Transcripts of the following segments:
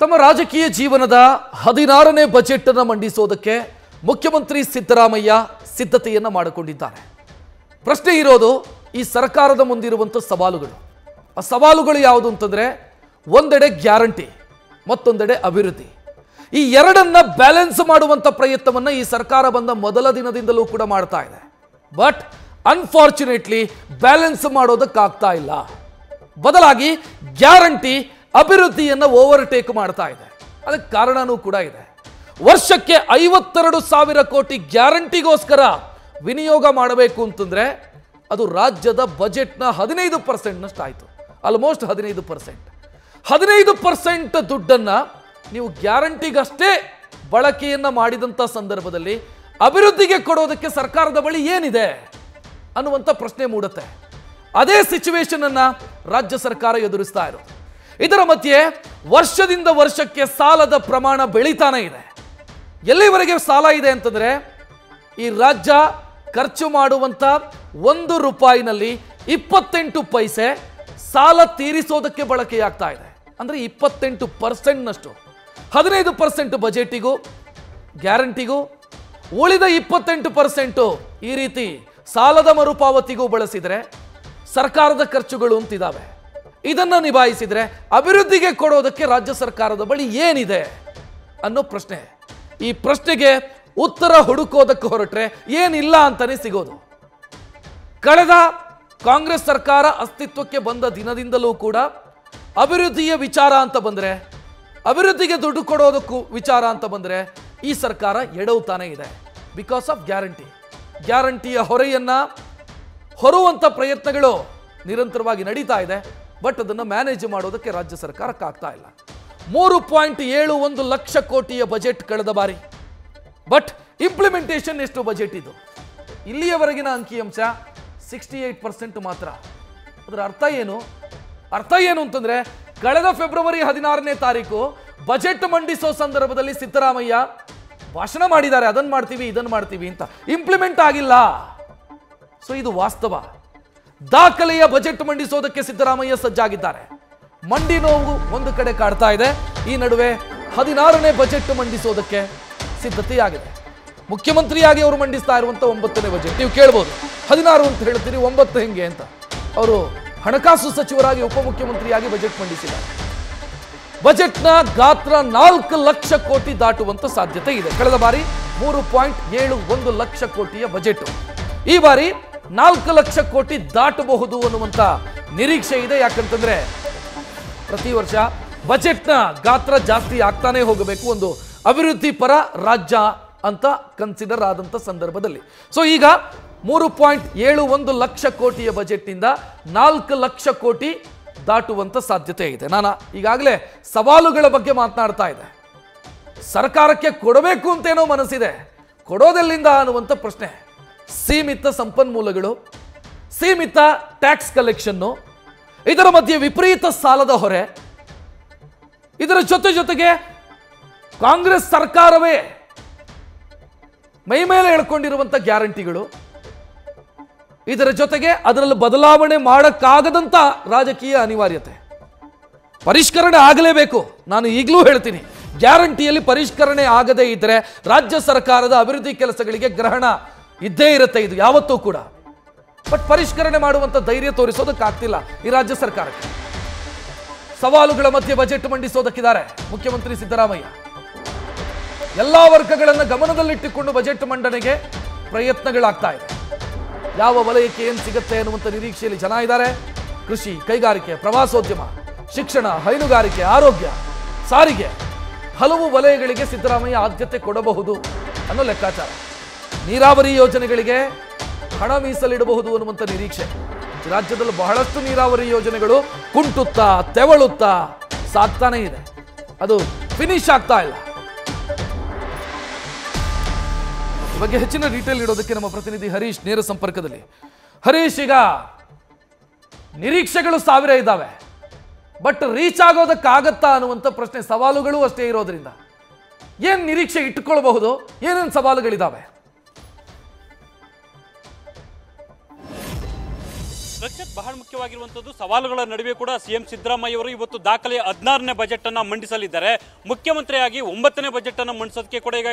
ತಮ್ಮ ರಾಜಕೀಯ ಜೀವನದ 16ನೇ ಬಜೆಟ್ ಅನ್ನು ಮಂಡಿಸೋದಕ್ಕೆ ಮುಖ್ಯಮಂತ್ರಿ ಸಿದ್ದರಾಮಯ್ಯ ಸಿದ್ಧತೆಯನ್ನು ಮಾಡಿಕೊಂಡಿದ್ದಾರೆ. ಪ್ರಶ್ನೆ ಇರೋದು ಈ ಸರ್ಕಾರದ ಮುಂದಿರುವಂತ ಸವಾಲುಗಳು. ಆ ಸವಾಲುಗಳು ಯಾವುದು ಅಂತಂದ್ರೆ ಒಂದೆಡೆ ಗ್ಯಾರಂಟಿ, ಮತ್ತೊಂದೆಡೆ ಅಭಿವೃದ್ಧಿ. ಈ ಎರಡನ್ನ ಬ್ಯಾಲೆನ್ಸ್ ಮಾಡುವಂತ ಪ್ರಯತ್ನವನ್ನ ಈ ಸರ್ಕಾರ ಬಂದ ಮೊದಲ ದಿನದಿಂದಲೂ ಕೂಡ ಮಾಡ್ತಾ ಇದೆ. ಬಟ್ ಅನ್ಫಾರ್ಚುನೇಟ್ಲಿ ಬ್ಯಾಲೆನ್ಸ್ ಮಾಡೋದಕ್ಕಾಗ್ತಾ ಇಲ್ಲ. ಬದಲಾಗಿ ಗ್ಯಾರಂಟಿ ಅಭಿವೃದ್ಧಿಯನ್ನು ಓವರ್ಟೇಕ್ ಮಾಡ್ತಾ ಇದೆ. ಅದಕ್ಕೆ ಕಾರಣನೂ ಕೂಡ ಇದೆ. ವರ್ಷಕ್ಕೆ 52,000 ಕೋಟಿ ಗ್ಯಾರಂಟಿಗೋಸ್ಕರ ವಿನಿಯೋಗ ಮಾಡಬೇಕು ಅಂತಂದ್ರೆ ಅದು ರಾಜ್ಯದ ಬಜೆಟ್ನ 15% ಆಯಿತು. ಆಲ್ಮೋಸ್ಟ್ 15%. 15% ದುಡ್ಡನ್ನ ನೀವು ಗ್ಯಾರಂಟಿಗಷ್ಟೇ ಬಳಕೆಯನ್ನ ಮಾಡಿದಂಥ ಸಂದರ್ಭದಲ್ಲಿ ಅಭಿವೃದ್ಧಿಗೆ ಕೊಡೋದಕ್ಕೆ ಸರ್ಕಾರದ ಬಳಿ ಏನಿದೆ ಅನ್ನುವಂಥ ಪ್ರಶ್ನೆ ಮೂಡುತ್ತೆ. ಅದೇ ಸಿಚುವೇಶನ್ ಅನ್ನ ರಾಜ್ಯ ಸರ್ಕಾರ ಎದುರಿಸ್ತಾ ಇರೋದು. ಇದರ ಮಧ್ಯೆ ವರ್ಷದಿಂದ ವರ್ಷಕ್ಕೆ ಸಾಲದ ಪ್ರಮಾಣ ಬೆಳೀತಾನೆ ಇದೆ. ಎಲ್ಲಿವರೆಗೆ ಸಾಲ ಇದೆ ಅಂತಂದ್ರೆ ಈ ರಾಜ್ಯ ಖರ್ಚು ಮಾಡುವಂತ 1 ರೂಪಾಯಿನಲ್ಲಿ 28 ಪೈಸೆ ಸಾಲ ತೀರಿಸೋದಕ್ಕೆ ಬಳಕೆಯಾಗ್ತಾ ಇದೆ. ಅಂದ್ರೆ 28%ನಷ್ಟು. 15% ಬಜೆಟಿಗೂ ಗ್ಯಾರಂಟಿಗೂ, ಉಳಿದ 28% ಈ ರೀತಿ ಸಾಲದ ಮರುಪಾವತಿಗೂ ಬಳಸಿದರೆ ಸರ್ಕಾರದ ಖರ್ಚುಗಳು ಅಂತಿದ್ದಾವೆ. ಇದನ್ನ ನಿಭಾಯಿಸಿದ್ರೆ ಅಭಿವೃದ್ಧಿಗೆ ಕೊಡೋದಕ್ಕೆ ರಾಜ್ಯ ಸರ್ಕಾರದ ಬಳಿ ಏನಿದೆ ಅನ್ನೋ ಪ್ರಶ್ನೆ. ಈ ಪ್ರಶ್ನೆಗೆ ಉತ್ತರ ಹುಡುಕೋದಕ್ಕೆ ಹೊರಟ್ರೆ ಏನಿಲ್ಲ ಅಂತಾನೆ ಸಿಗೋದು. ಕಳೆದ ಕಾಂಗ್ರೆಸ್ ಸರ್ಕಾರ ಅಸ್ತಿತ್ವಕ್ಕೆ ಬಂದ ದಿನದಿಂದಲೂ ಕೂಡ ಅಭಿವೃದ್ಧಿಯ ವಿಚಾರ ಅಂತ ಬಂದ್ರೆ, ಅಭಿವೃದ್ಧಿಗೆ ದುಡ್ಡು ಕೊಡೋದಕ್ಕೂ ವಿಚಾರ ಅಂತ ಬಂದ್ರೆ ಈ ಸರ್ಕಾರ ಎಡವುತ್ತಾನೆ ಇದೆ. Because of guarantee. ಗ್ಯಾರಂಟಿಯ ಹೊರೆಯನ್ನ ಹೊರುವಂತ ಪ್ರಯತ್ನಗಳು ನಿರಂತರವಾಗಿ ನಡೀತಾ ಇದೆ. ಬಟ್ ಅದನ್ನು ಮ್ಯಾನೇಜ್ ಮಾಡೋದಕ್ಕೆ ರಾಜ್ಯ ಸರ್ಕಾರಕ್ಕಾಗ್ತಾ ಇಲ್ಲ. 3.71 ಲಕ್ಷ ಕೋಟಿಯ ಬಜೆಟ್ ಕಳೆದ ಬಾರಿ. ಬಟ್ ಇಂಪ್ಲಿಮೆಂಟೇಷನ್ ಎಷ್ಟು ಬಜೆಟ್ ಇದು? ಇಲ್ಲಿಯವರೆಗಿನ ಅಂಕಿಅಂಶ 68% ಮಾತ್ರ. ಅದರ ಅರ್ಥ ಏನು? ಅರ್ಥ ಏನು ಅಂತಂದ್ರೆ ಕಳೆದ ಫೆಬ್ರವರಿ 16ನೇ ತಾರೀಕು ಬಜೆಟ್ ಮಂಡಿಸೋ ಸಂದರ್ಭದಲ್ಲಿ ಸಿದ್ದರಾಮಯ್ಯ ಭಾಷಣ ಮಾಡಿದ್ದಾರೆ, ಅದನ್ನು ಮಾಡ್ತೀವಿ ಇದನ್ನು ಮಾಡ್ತೀವಿ ಅಂತ. ಇಂಪ್ಲಿಮೆಂಟ್ ಆಗಿಲ್ಲ. ಸೊ ಇದು ವಾಸ್ತವ. ದಾಖಲೆಯ ಬಜೆಟ್ ಮಂಡಿಸೋದಕ್ಕೆ ಸಿದ್ದರಾಮಯ್ಯ ಸಜ್ಜಾಗಿದ್ದಾರೆ. ಮಂಡಿ ನೋವು ಒಂದು ಕಡೆ ಕಾಡ್ತಾ ಇದೆ. ಈ ನಡುವೆ 16ನೇ ಬಜೆಟ್ ಮಂಡಿಸೋದಕ್ಕೆ ಸಿದ್ಧತೆಯಾಗಿದೆ. ಮುಖ್ಯಮಂತ್ರಿಯಾಗಿ ಅವರು ಮಂಡಿಸ್ತಾ ಇರುವಂತ 9ನೇ ಬಜೆಟ್. ನೀವು ಕೇಳ್ಬೋದು 16 ಅಂತ ಹೇಳ್ತೀರಿ, 9 ಹೆಂಗೆ ಅಂತ. ಅವರು ಹಣಕಾಸು ಸಚಿವರಾಗಿ ಉಪಮುಖ್ಯಮಂತ್ರಿಯಾಗಿ ಬಜೆಟ್ ಮಂಡಿಸಿದ್ದಾರೆ. ಬಜೆಟ್ನ ಗಾತ್ರ 4 ಲಕ್ಷ ಕೋಟಿ ದಾಟುವಂತ ಸಾಧ್ಯತೆ ಇದೆ. ಕಳೆದ ಬಾರಿ 3.71 ಲಕ್ಷ ಕೋಟಿಯ ಬಜೆಟ್. ಈ ಬಾರಿ 4 ಲಕ್ಷ ಕೋಟಿ ದಾಟಬಹುದು ಅನ್ನುವಂತ ನಿರೀಕ್ಷೆ ಇದೆ. ಯಾಕಂತಂದ್ರೆ ಪ್ರತಿ ವರ್ಷ ಬಜೆಟ್ನ ಗಾತ್ರ ಜಾಸ್ತಿ ಆಗ್ತಾನೆ ಹೋಗಬೇಕು ಒಂದು ಅಭಿವೃದ್ಧಿ ಪರ ರಾಜ್ಯ ಅಂತ ಕನ್ಸಿಡರ್ ಆದಂತ ಸಂದರ್ಭದಲ್ಲಿ. ಸೊ ಈಗ 3.71 ಲಕ್ಷ ಕೋಟಿಯ ಬಜೆಟ್ನಿಂದ 4 ಲಕ್ಷ ಕೋಟಿ ದಾಟುವಂತ ಸಾಧ್ಯತೆ ಇದೆ. ನಾನು ಈಗಾಗಲೇ ಸವಾಲುಗಳ ಬಗ್ಗೆ ಮಾತನಾಡ್ತಾ ಇದ್ದೆ. ಸರ್ಕಾರಕ್ಕೆ ಕೊಡಬೇಕು ಅಂತೇನೋ ಮನಸ್ಸಿದೆ, ಕೊಡೋದೆಲ್ಲಿಂದ ಅನ್ನುವಂಥ ಪ್ರಶ್ನೆ. ಸೀಮಿತ ಸಂಪನ್ಮೂಲಗಳು, ಸೀಮಿತ ಟ್ಯಾಕ್ಸ್ ಕಲೆಕ್ಷನ್ನು, ಇದರ ಮಧ್ಯೆ ವಿಪರೀತ ಸಾಲದ ಹೊರೆ, ಇದರ ಜೊತೆಗೆ ಕಾಂಗ್ರೆಸ್ ಸರ್ಕಾರವೇ ಮೈ ಮೇಲೆ ಎಳ್ಕೊಂಡಿರುವಂಥ ಗ್ಯಾರಂಟಿಗಳು, ಇದರ ಜೊತೆಗೆ ಅದರಲ್ಲಿ ಬದಲಾವಣೆ ಮಾಡೋಕ್ಕಾಗದಂಥ ರಾಜಕೀಯ ಅನಿವಾರ್ಯತೆ. ಪರಿಷ್ಕರಣೆ ಆಗಲೇಬೇಕು. ನಾನು ಈಗಲೂ ಹೇಳ್ತೀನಿ, ಗ್ಯಾರಂಟಿಯಲ್ಲಿ ಪರಿಷ್ಕರಣೆ ಆಗದೇ ಇದ್ದರೆ ರಾಜ್ಯ ಸರ್ಕಾರದ ಅಭಿವೃದ್ಧಿ ಕೆಲಸಗಳಿಗೆ ಗ್ರಹಣ ಇದ್ದೇ ಇರುತ್ತೆ, ಇದು ಯಾವತ್ತೂ ಕೂಡ. ಬಟ್ ಪರಿಷ್ಕರಣೆ ಮಾಡುವಂತ ಧೈರ್ಯ ತೋರಿಸೋದಕ್ಕಾಗ್ತಿಲ್ಲ ಈ ರಾಜ್ಯ ಸರ್ಕಾರಕ್ಕೆ. ಸವಾಲುಗಳ ಮಧ್ಯೆ ಬಜೆಟ್ ಮಂಡಿಸೋದಕ್ಕಿದ್ದಾರೆ ಮುಖ್ಯಮಂತ್ರಿ ಸಿದ್ದರಾಮಯ್ಯ. ಎಲ್ಲಾ ವರ್ಗಗಳನ್ನು ಗಮನದಲ್ಲಿಟ್ಟುಕೊಂಡು ಬಜೆಟ್ ಮಂಡನೆಗೆ ಪ್ರಯತ್ನಗಳಾಗ್ತಾ ಇದೆ. ಯಾವ ವಲಯಕ್ಕೆ ಏನು ಸಿಗುತ್ತೆ ಅನ್ನುವಂಥ ನಿರೀಕ್ಷೆಯಲ್ಲಿ ಜನ ಇದ್ದಾರೆ. ಕೃಷಿ, ಕೈಗಾರಿಕೆ, ಪ್ರವಾಸೋದ್ಯಮ, ಶಿಕ್ಷಣ, ಹೈನುಗಾರಿಕೆ, ಆರೋಗ್ಯ, ಸಾರಿಗೆ, ಹಲವು ವಲಯಗಳಿಗೆ ಸಿದ್ದರಾಮಯ್ಯ ಆದ್ಯತೆ ಕೊಡಬಹುದು ಅನ್ನೋ ಲೆಕ್ಕಾಚಾರ. ನೀರಾವರಿ ಯೋಜನೆಗಳಿಗೆ ಹಣ ಮೀಸಲಿಡಬಹುದು ಅನ್ನುವಂಥ ನಿರೀಕ್ಷೆ. ರಾಜ್ಯದಲ್ಲಿ ಬಹಳಷ್ಟು ನೀರಾವರಿ ಯೋಜನೆಗಳು ಕುಂಟುತ್ತಾ ತೆವಳುತ್ತಾ ಸಾಗ್ತಾನೆ ಇದೆ. ಅದು ಫಿನಿಶ್ ಆಗ್ತಾ ಇಲ್ಲ. ಈ ಬಗ್ಗೆ ಹೆಚ್ಚಿನ ಡೀಟೇಲ್ ನೀಡೋದಕ್ಕೆ ನಮ್ಮ ಪ್ರತಿನಿಧಿ ಹರೀಶ್ ನೇರ ಸಂಪರ್ಕದಲ್ಲಿ. ಹರೀಶ್, ಈಗ ನಿರೀಕ್ಷೆಗಳು 1000 ಇದ್ದಾವೆ, ಬಟ್ ರೀಚ್ ಆಗೋದಕ್ಕಾಗತ್ತಾ ಅನ್ನುವಂಥ ಪ್ರಶ್ನೆ. ಸವಾಲುಗಳು ಅಷ್ಟೇ ಇರೋದ್ರಿಂದ ಏನ್ ನಿರೀಕ್ಷೆ ಇಟ್ಕೊಳ್ಬಹುದು, ಏನೇನು ಸವಾಲುಗಳಿದ್ದಾವೆ? ರಕ್ಷಿತ್, ಬಹಳ ಮುಖ್ಯವಾಗಿರುವಂತದ್ದು ಸವಾಲುಗಳ ನಡುವೆ ಕೂಡ ಸಿಎಂ ಸಿದ್ದರಾಮಯ್ಯ ಅವರು ಇವತ್ತು ದಾಖಲೆಯ 16ನೇ ಬಜೆಟ್ ಅನ್ನ ಮಂಡಿಸಲಿದ್ದಾರೆ. ಮುಖ್ಯಮಂತ್ರಿಯಾಗಿ 9ನೇ ಬಜೆಟ್ ಅನ್ನು ಮಂಡಿಸೋದಕ್ಕೆ ಕೂಡ ಈಗ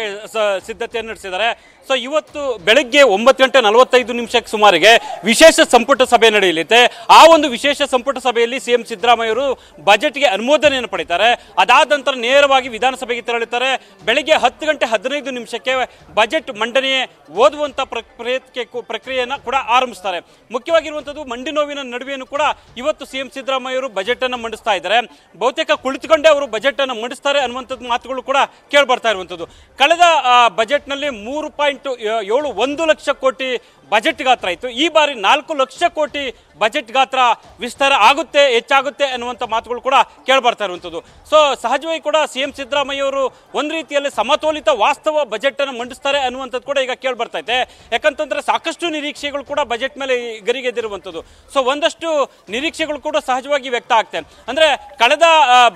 ಸಿದ್ಧತೆಯನ್ನು ನಡೆಸಿದ್ದಾರೆ. ಸೊ ಇವತ್ತು ಬೆಳಗ್ಗೆ 9:45 ಸುಮಾರಿಗೆ ವಿಶೇಷ ಸಂಪುಟ ಸಭೆ ನಡೆಯಲಿದೆ. ಆ ಒಂದು ವಿಶೇಷ ಸಂಪುಟ ಸಭೆಯಲ್ಲಿ ಸಿಎಂ ಸಿದ್ದರಾಮಯ್ಯ ಅವರು ಬಜೆಟ್ಗೆ ಅನುಮೋದನೆಯನ್ನು ಪಡೆಯುತ್ತಾರೆ. ಅದಾದ ನಂತರ ನೇರವಾಗಿ ವಿಧಾನಸಭೆಗೆ ತೆರಳುತ್ತಾರೆ. ಬೆಳಗ್ಗೆ 10:15 ಬಜೆಟ್ ಮಂಡನೆ ಓದುವಂತ ಪ್ರಕ್ರಿಯೆಯನ್ನು ಕೂಡ ಆರಂಭಿಸ್ತಾರೆ. ಮುಖ್ಯವಾಗಿರುವಂತದ್ದು ಮಂಡಿ ನೋವಿನ ನಡುವೆಯೂ ಕೂಡ ಇವತ್ತು ಸಿಎಂ ಸಿದ್ದರಾಮಯ್ಯ ಅವರು ಬಜೆಟ್ ಅನ್ನು ಮಂಡಿಸ್ತಾ ಇದ್ದಾರೆ. ಬಹುತೇಕ ಕುಳಿತುಕೊಂಡೇ ಅವರು ಬಜೆಟ್ ಅನ್ನು ಮಂಡಿಸ್ತಾರೆ ಅನ್ನುವಂಥದ್ದು ಮಾತುಗಳು ಕೂಡ ಕೇಳಿ ಬರ್ತಾ ಇರುವಂಥದ್ದು. ಕಳೆದ ಬಜೆಟ್ನಲ್ಲಿ 3.71 ಲಕ್ಷ ಕೋಟಿ ಬಜೆಟ್ ಗಾತ್ರ ಇತ್ತು. ಈ ಬಾರಿ 4 ಲಕ್ಷ ಕೋಟಿ ಬಜೆಟ್ ಗಾತ್ರ ವಿಸ್ತಾರ ಆಗುತ್ತೆ, ಹೆಚ್ಚಾಗುತ್ತೆ ಅನ್ನುವಂಥ ಮಾತುಗಳು ಕೂಡ ಕೇಳಿ ಬರ್ತಾ ಇರುವಂಥದ್ದು. ಸೊ ಸಹಜವಾಗಿ ಕೂಡ ಸಿಎಂ ಸಿದ್ದರಾಮಯ್ಯ ಅವರು ಒಂದು ರೀತಿಯಲ್ಲಿ ಸಮತೋಲಿತ ವಾಸ್ತವ ಬಜೆಟ್ ಅನ್ನು ಮಂಡಿಸ್ತಾರೆ ಅನ್ನುವಂಥದ್ದು ಕೂಡ ಈಗ ಕೇಳಿ ಬರ್ತಾ ಇದೆ. ಯಾಕಂತಂದ್ರೆ ಸಾಕಷ್ಟು ನಿರೀಕ್ಷೆಗಳು ಕೂಡ ಬಜೆಟ್ ಮೇಲೆ ಗರಿಗೆದಿರುವಂಥದ್ದು. ಸೊ ಒಂದಷ್ಟು ನಿರೀಕ್ಷೆಗಳು ಕೂಡ ಸಹಜವಾಗಿ ವ್ಯಕ್ತ ಆಗ್ತವೆ. ಅಂದ್ರೆ ಕಳೆದ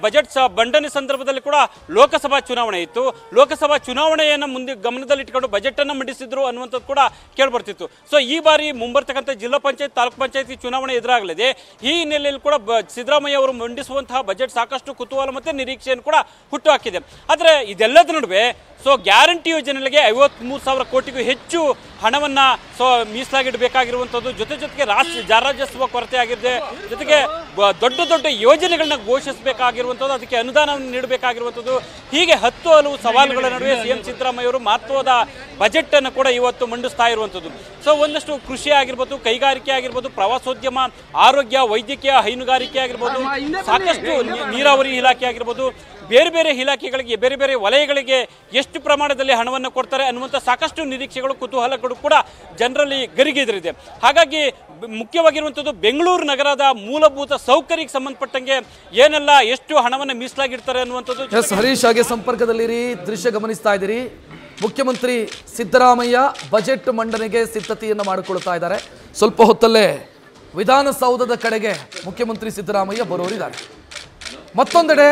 ಬಜೆಟ್ ಮಂಡನೆ ಸಂದರ್ಭದಲ್ಲಿ ಕೂಡ ಲೋಕಸಭಾ ಚುನಾವಣೆ ಇತ್ತು. ಲೋಕಸಭಾ ಚುನಾವಣೆಯನ್ನು ಮುಂದೆ ಗಮನದಲ್ಲಿಟ್ಟುಕೊಂಡು ಬಜೆಟ್ ಅನ್ನು ಮಂಡಿಸಿದ್ರು ಅನ್ನುವಂಥದ್ದು ಕೂಡ ಕೇಳಿ ಬರ್ತಿತ್ತು. ಸೊ ಈ ಬಾರಿ ಮುಂಬರ್ತಕ್ಕಂಥ ಜಿಲ್ಲಾ ಪಂಚಾಯತ್, ತಾಲೂಕು ಪಂಚಾಯತಿ ಚುನಾವಣೆ ಎದುರಾಗಲಿದೆ. ಈ ಹಿನ್ನೆಲೆಯಲ್ಲಿ ಕೂಡ ಸಿದ್ದರಾಮಯ್ಯ ಅವರು ಮಂಡಿಸುವಂತಹ ಬಜೆಟ್ ಸಾಕಷ್ಟು ಕುತೂಹಲ ಮತ್ತೆ ನಿರೀಕ್ಷೆಯನ್ನು ಕೂಡ ಹುಟ್ಟುಹಾಕಿದೆ. ಆದರೆ ಇದೆಲ್ಲದ ನಡುವೆ ಗ್ಯಾರಂಟಿ ಯೋಜನೆಗಳಿಗೆ 53,000 ಕೋಟಿಗೂ ಹೆಚ್ಚು ಹಣವನ್ನ ಮೀಸಲಾಗಿಡಬೇಕಾಗಿರುವಂಥದ್ದು, ಜೊತೆಗೆ ರಾಜಸ್ವ ಕೊರತೆ ಆಗಿದೆ. ಜೊತೆಗೆ ದೊಡ್ಡ ಯೋಜನೆಗಳನ್ನ ಘೋಷಿಸಬೇಕಾಗಿರುವಂಥದ್ದು, ಅದಕ್ಕೆ ಅನುದಾನವನ್ನು ನೀಡಬೇಕಾಗಿರುವಂಥದ್ದು. ಹೀಗೆ 10 ಹಲವು ಸವಾಲುಗಳ ನಡುವೆ ಸಿಎಂ ಸಿದ್ದರಾಮಯ್ಯ ಅವರು ಮಹತ್ವದ ಬಜೆಟ್ ಅನ್ನು ಕೂಡ ಇವತ್ತು ಮಂಡಿಸ್ತಾ ಇರುವಂಥದ್ದು. ಒಂದಷ್ಟು ಕೃಷಿ ಆಗಿರ್ಬೋದು, ಕೈಗಾರಿಕೆ ಆಗಿರ್ಬೋದು, ಪ್ರವಾಸೋದ್ಯಮ, ಆರೋಗ್ಯ, ವೈದ್ಯಕೀಯ, ಹೈನುಗಾರಿಕೆ ಆಗಿರ್ಬೋದು, ಸಾಕಷ್ಟು ನೀರಾವರಿ ಇಲಾಖೆ ಆಗಿರ್ಬೋದು, ಬೇರೆ ಇಲಾಖೆಗಳಿಗೆ, ಬೇರೆ ವಲಯಗಳಿಗೆ ಎಷ್ಟು ಪ್ರಮಾಣದಲ್ಲಿ ಹಣವನ್ನು ಕೊಡ್ತಾರೆ ಅನ್ನುವಂಥ ಸಾಕಷ್ಟು ನಿರೀಕ್ಷೆಗಳು, ಕುತೂಹಲಗಳು ಕೂಡ ಜನರಲ್ಲಿ ಗರಿಗೆದರಿದೆ. ಹಾಗಾಗಿ ಮುಖ್ಯವಾಗಿರುವಂಥದ್ದು ಬೆಂಗಳೂರು ನಗರದ ಮೂಲಭೂತ ಸೌಕರ್ಯಕ್ಕೆ ಸಂಬಂಧಪಟ್ಟಂಗೆ ಏನೆಲ್ಲ ಎಷ್ಟು ಹಣವನ್ನು ಮೀಸಲಾಗಿಡ್ತಾರೆ ಅನ್ನುವಂಥದ್ದು. ಹರೀಶ್ ಹಾಗೆ ಸಂಪರ್ಕದಲ್ಲಿರಿ, ದೃಶ್ಯ ಗಮನಿಸ್ತಾ ಇದ್ದೀರಿ. ಮುಖ್ಯಮಂತ್ರಿ ಸಿದ್ದರಾಮಯ್ಯ ಬಜೆಟ್ ಮಂಡನೆಗೆ ಸಿದ್ಧತೆಯನ್ನು ಮಾಡಿಕೊಳ್ತಾ ಇದ್ದಾರೆ. ಸ್ವಲ್ಪ ಹೊತ್ತಲ್ಲೇ ವಿಧಾನಸೌಧದ ಕಡೆಗೆ ಮುಖ್ಯಮಂತ್ರಿ ಸಿದ್ದರಾಮಯ್ಯ ಬರೋರಿದ್ದಾರೆ. ಮತ್ತೊಂದೆಡೆ